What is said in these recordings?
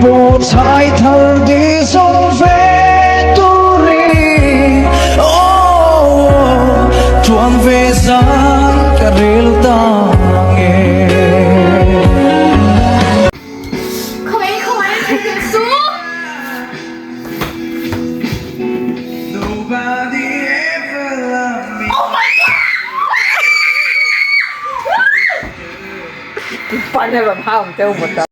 bộ thái thở đi sông về tu ri chuan về giá cả rêu ta nghe không ấy xuống oh my god Bạn này làm hao tiêu một tờ.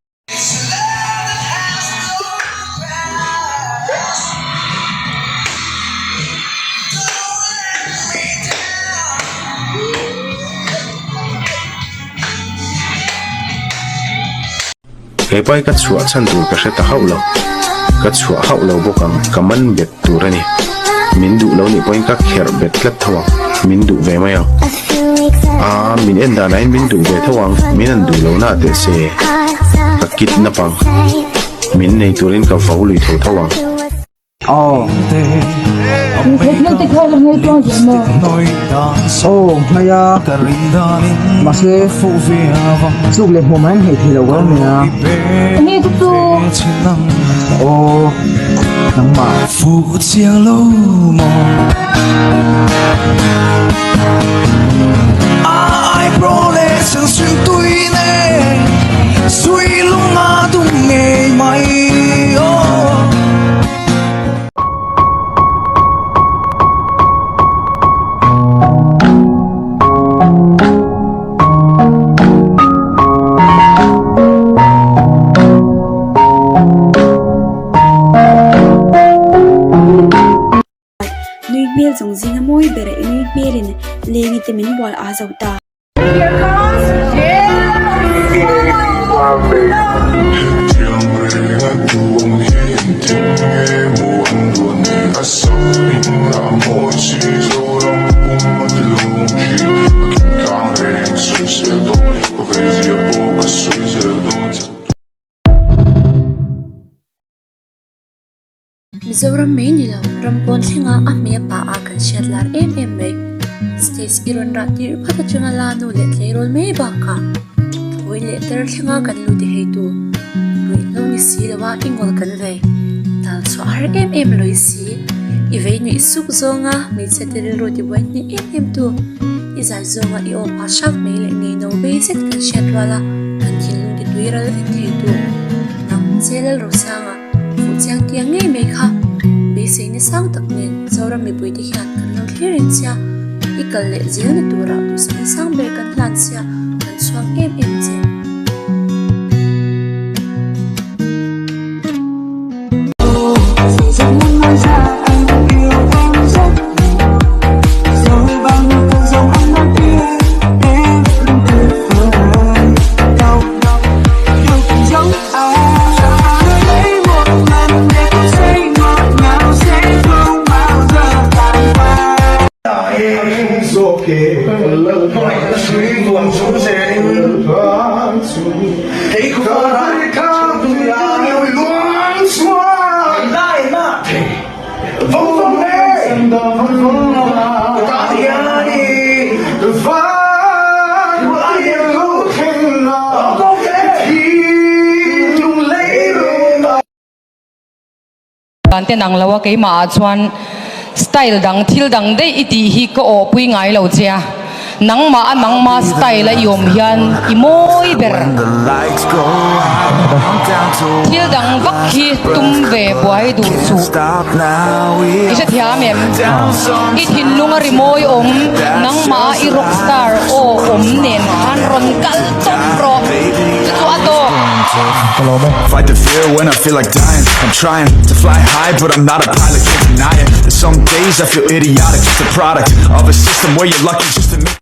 Cái bài cắt xóa chân tuổi cái sẽ ta hậu lâu cắt xóa hậu lâu bộ cầm ăn bệt tuổi này mình đủ lâu này bài cắt khéo bệt lát thawang mình đủ về mai mình em đã nói mình đủ về thawang mình ăn đủ lâu na để xe các kít na pang mình này tuổi cái pháo lùi thầu thawang Mình thích không là người con gì mà. hay à mà sẽ chụp lên hôm anh thì đâu có nè Nghe tu nắng mà phụ chiang lâu mò ai pro lệ sương xuyên tui nè suy lung ngã tung nghề mày Bel zong zinga moi bere inui berin lengi te min bol a zauta Mizoram me ni lo rampon thinga a me pa a kan shetlar me stage iron ra tir phata chunga la no le tlerol me ba ka thoi le ter thinga kan lu de heitu rui lo ni si lawa ingol kan ve tal so ar loi si i ve ni suk zonga me setel ro ti wan ni tu i za zonga i o pa shak me le ngei no be set kan shetwala kan thin lu de tuiral ve heitu nam J.LALROSANGA Fujiang tiang ngei me kha beisei ni sang tak nen zoram mi pui ti hian kan lo thlerin sia ikal le zil ni tura tu sang be kan hlan sia kan chuang che Tên nang lawa cái mà chuan style dang thil dang dei iti hi ko o pui ngai lo chia nang ma style la yom hian imoi ber thil dang vak hi tum ve buai dur chu isa thia mem i thin lunga rimoi om nang ma i rockstar o om nen han ron kal top pro chu ato fight the fear when I feel like dying. I'm trying to fly high, but I'm not a pilot, can't deny it. There's some days I feel idiotic, just a product of a system where you're lucky just to make.